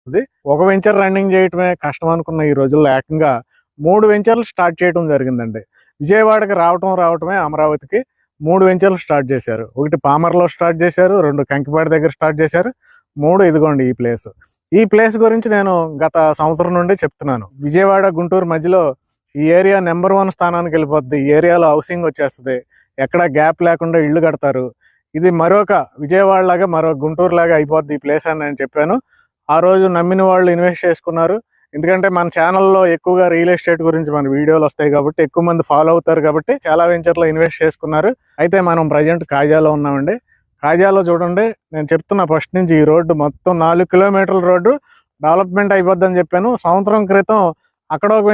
ఇది ఒక venture running చేయటమే కష్టం అనుకున్న ఈ రోజుల్లో ఏకంగా 3 వెంచర్లు స్టార్ట్ చేయడం జరిగిందండి. విజయవాడకి రావటమే అమరావతికి 3 వెంచర్లు స్టార్ట్ చేశారు. ఒకటి పామర్లో స్టార్ట్ చేశారు, 2 కంకిపాడ దగ్గర స్టార్ట్ చేశారు, 3 ఇదిగోండి ఈ ప్లేస్. ఈ ప్లేస్ గురించి నేను గత సంవత్సరం నుండి చెప్తున్నాను. విజయవాడ గుంటూరు మధ్యలో ఈ ఏరియా నెంబర్ 1 స్థానానికి వెళ్ళిపోద్ది. ఈ ఏరియాలో హౌసింగ్ వచ్చేస్తుంది, ఎక్కడ గ్యాప్ లేకుండా ఇళ్ళు కడతారు. ఇది మరొక విజయవాడ లాగా మరో గుంటూరు లాగా అయిపోద్ది ఈ ప్లేస్ అని నేను చెప్పాను. ఆ రోజు నమ్మిన వాళ్ళు ఇన్వెస్ట్ చేసుకున్నారు. ఎందుకంటే మన ఛానల్లో ఎక్కువగా రియల్ ఎస్టేట్ గురించి మన వీడియోలు వస్తాయి కాబట్టి ఎక్కువ మంది ఫాలో అవుతారు కాబట్టి చాలా వెంచర్లో ఇన్వెస్ట్ చేసుకున్నారు. అయితే మనం ప్రజెంట్ కాజాలో ఉన్నామండి. కాజాలో చూడండి, నేను చెప్తున్నా ఫస్ట్ నుంచి ఈ రోడ్డు మొత్తం 4 కిలోమీటర్ల రోడ్డు డెవలప్మెంట్ అయిపోద్దని చెప్పాను. సంవత్సరం క్రితం అక్కడ ఒక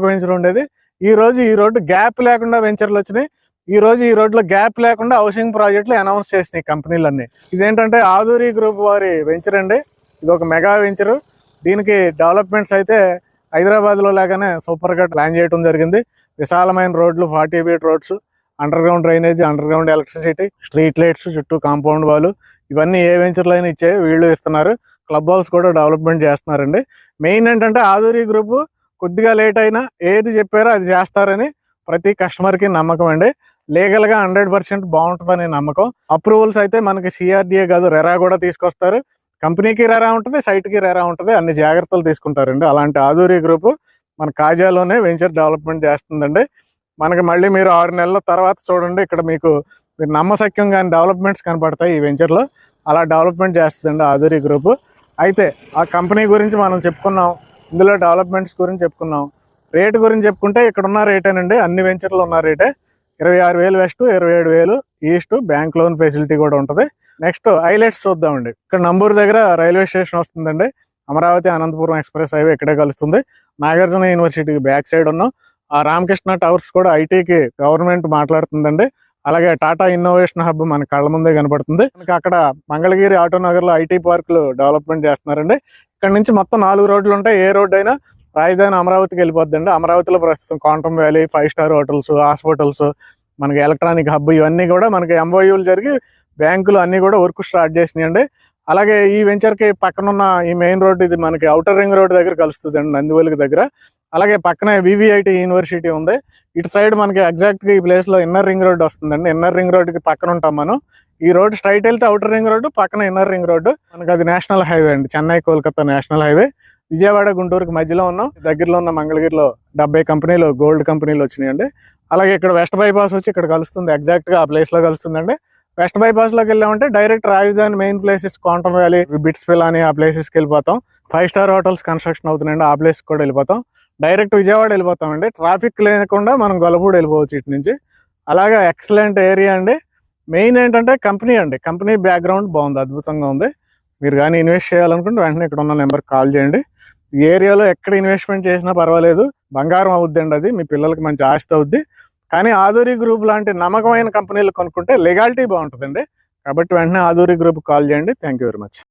వెంచర్ ఉండేది. ఈ రోడ్డు గ్యాప్ లేకుండా వెంచర్లు వచ్చినాయి. ఈ రోడ్లో గ్యాప్ లేకుండా హౌసింగ్ ప్రాజెక్టులు అనౌన్స్ చేసినాయి కంపెనీలన్నీ. ఇదేంటంటే ఆదూరి గ్రూప్ వారి వెంచర్ అండి. ఇది ఒక మెగా వెంచరు. దీనికి డెవలప్మెంట్స్ అయితే హైదరాబాద్లో లాగానే సూపర్గా ప్లాన్ చేయడం జరిగింది. విశాలమైన రోడ్లు, 40 feet roads, under ground drainage, under ground electricity, street lights, చుట్టూ కాంపౌండ్ వాళ్ళు, ఇవన్నీ ఏ వెంచర్లో అయినా ఇచ్చే వీళ్ళు ఇస్తున్నారు. క్లబ్ హౌస్ కూడా డెవలప్మెంట్ చేస్తున్నారండి. మెయిన్ ఏంటంటే ఆదూరి గ్రూప్ కొద్దిగా లేట్ అయినా ఏది చెప్పారో అది చేస్తారని ప్రతి కస్టమర్కి నమ్మకం అండి. లీగల్గా 100% బాగుంటుందని నమ్మకం. అప్రూవల్స్ అయితే మనకి సిఆర్డిఏ కాదు, రెరా కూడా తీసుకొస్తారు. కంపెనీకి రెరా ఉంటుంది, సైట్కి రెరా ఉంటుంది, అన్ని జాగ్రత్తలు తీసుకుంటారండి. అలాంటి ఆదూరి గ్రూప్ మన కాజాలోనే వెంచర్ డెవలప్మెంట్ చేస్తుందండి. మనకి మళ్ళీ మీరు 6 నెలల తర్వాత చూడండి, ఇక్కడ మీరు నమ్మశక్యం కానీ డెవలప్మెంట్స్ కనపడతాయి ఈ వెంచర్లో. అలా డెవలప్మెంట్ చేస్తుందండి ఆదూరి గ్రూప్. అయితే ఆ కంపెనీ గురించి మనం చెప్పుకున్నాం, ఇందులో డెవలప్మెంట్స్ గురించి చెప్పుకున్నాం. రేటు గురించి చెప్పుకుంటే ఇక్కడ ఉన్న రేటేనండి, అన్ని వెంచర్లు ఉన్న రేటే. 26,000 west, 27,000 east, bank loan facility కూడా ఉంటుంది. నెక్స్ట్ హైలైట్స్ చూద్దామండి. ఇక్కడ నంబూరు దగ్గర రైల్వే స్టేషన్ వస్తుందండి. అమరావతి అనంతపురం ఎక్స్ప్రెస్ హైవే ఇక్కడే కలుస్తుంది. నాగార్జున యూనివర్సిటీకి బ్యాక్ సైడ్ ఉన్నాం. ఆ రామకృష్ణ టవర్స్ కూడా ఐటీకి గవర్నమెంట్ మాట్లాడుతుందండి. అలాగే టాటా ఇన్నోవేషన్ హబ్ మన కళ్ళ ముందే కనపడుతుంది. అక్కడ మంగళగిరి ఆటోనగర్లో ఐటీ పార్కులు డెవలప్మెంట్ చేస్తున్నారండి. ఇక్కడ నుంచి మొత్తం 4 రోడ్లు ఉంటాయి. ఏ రోడ్డు అయినా రాజధాని అమరావతికి వెళ్ళిపోద్దండి. అమరావతిలో ప్రస్తుతం quantum valley, 5 star hotels, hospitals, మనకి ఎలక్ట్రానిక్ హబ్ ఇవన్నీ కూడా మనకి ఎంఓయూలు జరిగి బ్యాంకులు అన్నీ కూడా వర్క్ స్టార్ట్ చేసినాయండి. అలాగే ఈ వెంచర్కి పక్కనున్న ఈ మెయిన్ రోడ్డు ఇది మనకి ఔటర్ రింగ్ రోడ్ దగ్గర కలుస్తుంది అండి, నందివెలుగు దగ్గర. అలాగే పక్కనే వివిఐటి యూనివర్సిటీ ఉంది. ఇటు సైడ్ మనకి ఎగ్జాక్ట్గా ఈ ప్లేస్లో ఇన్నర్ రింగ్ రోడ్ వస్తుందండి. ఇన్నర్ రింగ్ రోడ్డుకి పక్కన ఉంటాం మనం. ఈ రోడ్ స్ట్రైట్ వెళ్తే ఔటర్ రింగ్ రోడ్డు, పక్కన ఇన్నర్ రింగ్ రోడ్డు. మనకి అది నేషనల్ హైవే అండి, చెన్నై కోల్కతా నేషనల్ హైవే. విజయవాడ గుంటూరుకి మధ్యలో ఉన్నాం. దగ్గరలో ఉన్న మంగళగిరిలో 70 కంపెనీలు, గోల్డ్ కంపెనీలు వచ్చినాయండి. అలాగే ఇక్కడ వెస్ట్ బైపాస్ వచ్చి ఇక్కడ కలుస్తుంది, ఎగ్జాక్ట్గా ఆ ప్లేస్లో కలుస్తుందండి. వెస్ట్ బైపాస్లోకి వెళ్ళామంటే డైరెక్ట్ రాజధాని main places, quantum valley, bits Pilani ఆ ప్లేసెస్కి వెళ్ళిపోతాం. 5 స్టార్ హోటల్స్ కన్స్ట్రక్షన్ అవుతున్నాయండి, ఆ ప్లేస్కి కూడా వెళ్ళిపోతాం. డైరెక్ట్ విజయవాడ వెళ్ళిపోతామండి. ట్రాఫిక్ లేకుండా మనం గొల్లపూడి వెళ్ళిపోవచ్చు ఇటు నుంచి. అలాగే ఎక్సలెంట్ ఏరియా అండి. మెయిన్ ఏంటంటే కంపెనీ అండి, కంపెనీ బ్యాక్గ్రౌండ్ బాగుంది, అద్భుతంగా ఉంది. మీరు కానీ ఇన్వెస్ట్ చేయాలనుకుంటే వెంటనే ఇక్కడ ఉన్న నెంబర్కి కాల్ చేయండి. ఈ ఏరియాలో ఎక్కడ ఇన్వెస్ట్మెంట్ చేసినా పర్వాలేదు, బంగారం అవుద్దండి. అది మీ పిల్లలకి మంచి ఆస్తి అవుద్ది. కానీ ఆదూరి గ్రూప్ లాంటి నమ్మకమైన కంపెనీలు కొనుక్కుంటే లెగాలిటీ బాగుంటుందండి. కాబట్టి వెంటనే ఆదూరి గ్రూప్కి కాల్ చేయండి. Thank you very much.